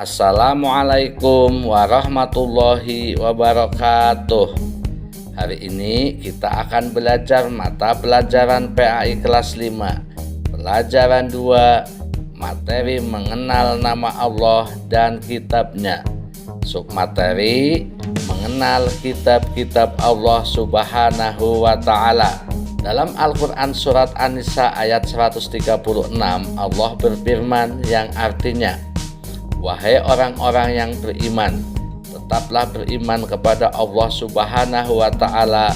Assalamualaikum warahmatullahi wabarakatuh. Hari ini kita akan belajar mata pelajaran PAI kelas 5, pelajaran 2, materi mengenal nama Allah dan kitabnya. Submateri mengenal kitab-kitab Allah Subhanahu wa ta'ala. Dalam Al-Quran surat An-Nisa ayat 136, Allah berfirman yang artinya, wahai orang-orang yang beriman, tetaplah beriman kepada Allah Subhanahu wa ta'ala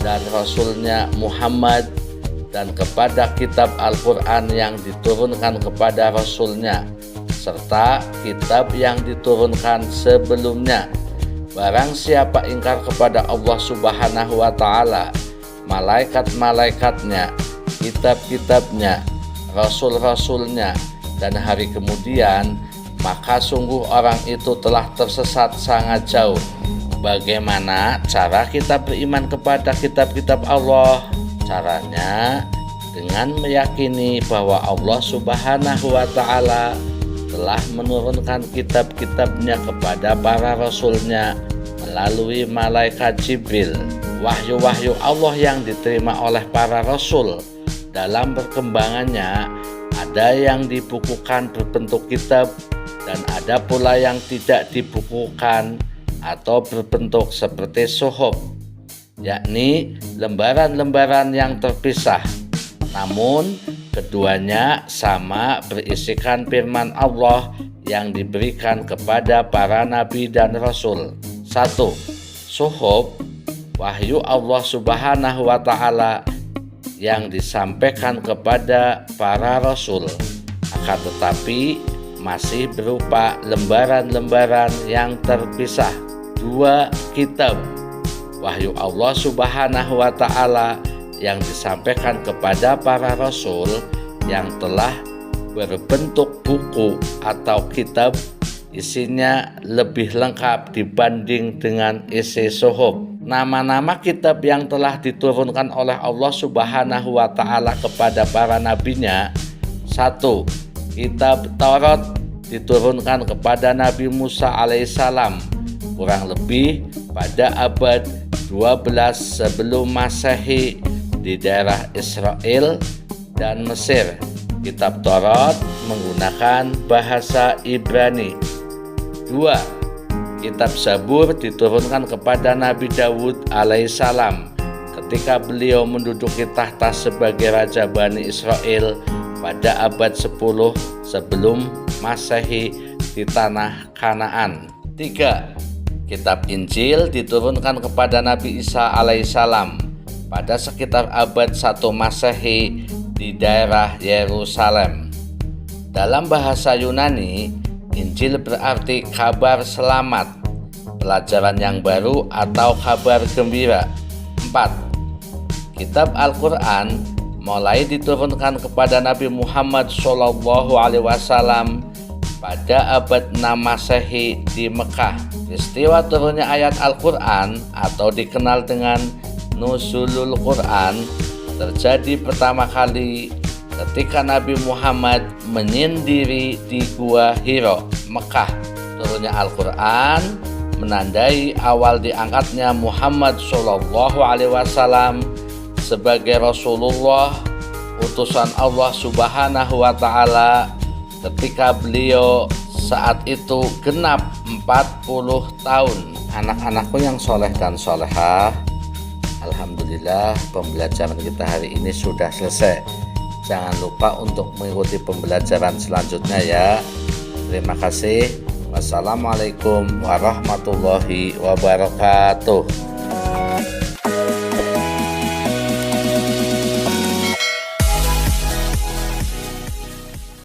dan Rasulnya Muhammad, dan kepada kitab Al-Quran yang diturunkan kepada Rasulnya, serta kitab yang diturunkan sebelumnya. Barang siapa ingkar kepada Allah Subhanahu wa ta'ala, malaikat-malaikatnya, kitab-kitabnya, rasul-rasulnya, dan hari kemudian, maka sungguh orang itu telah tersesat sangat jauh. Bagaimana cara kita beriman kepada kitab-kitab Allah? Caranya dengan meyakini bahwa Allah Subhanahu wa ta'ala telah menurunkan kitab-kitabnya kepada para rasulnya melalui malaikat Jibril. Wahyu-wahyu Allah yang diterima oleh para rasul dalam perkembangannya ada yang dibukukan berbentuk kitab, dan ada pula yang tidak dibukukan atau berbentuk seperti suhuf, yakni lembaran-lembaran yang terpisah. Namun keduanya sama berisikan firman Allah yang diberikan kepada para nabi dan rasul. 1. Suhuf, wahyu Allah Subhanahu wa ta'ala yang disampaikan kepada para rasul, akan tetapi masih berupa lembaran-lembaran yang terpisah. 2. Kitab, wahyu Allah Subhanahu wa ta'ala yang disampaikan kepada para rasul yang telah berbentuk buku atau kitab, isinya lebih lengkap dibanding dengan isi suhuf. Nama-nama kitab yang telah diturunkan oleh Allah Subhanahu wa ta'ala kepada para nabinya. 1. Kitab Taurat diturunkan kepada Nabi Musa alaihissalam kurang lebih pada abad 12 sebelum Masehi di daerah Israel dan Mesir. Kitab Taurat menggunakan bahasa Ibrani. 2. Kitab Zabur diturunkan kepada Nabi Dawud alaihissalam ketika beliau menduduki tahta sebagai Raja Bani Israel pada abad 10 sebelum Masehi di tanah Kanaan. 3. Kitab Injil diturunkan kepada Nabi Isa alaihissalam pada sekitar abad 1 Masehi di daerah Yerusalem. Dalam bahasa Yunani, Injil berarti kabar selamat, pelajaran yang baru atau kabar gembira. 4. Kitab Al-Quran mulai diturunkan kepada Nabi Muhammad SAW pada abad 6 Masehi di Mekah. Peristiwa turunnya ayat Al-Quran atau dikenal dengan Nuzulul Quran terjadi pertama kali ketika Nabi Muhammad menyendiri di Gua Hiro, Mekah. Turunnya Al-Quran menandai awal diangkatnya Muhammad SAW sebagai Rasulullah, utusan Allah Subhanahu wa ta'ala, ketika beliau saat itu genap 40 tahun. Anak-anakku yang soleh dan solehah, alhamdulillah pembelajaran kita hari ini sudah selesai. Jangan lupa untuk mengikuti pembelajaran selanjutnya ya. Terima kasih. Wassalamualaikum warahmatullahi wabarakatuh.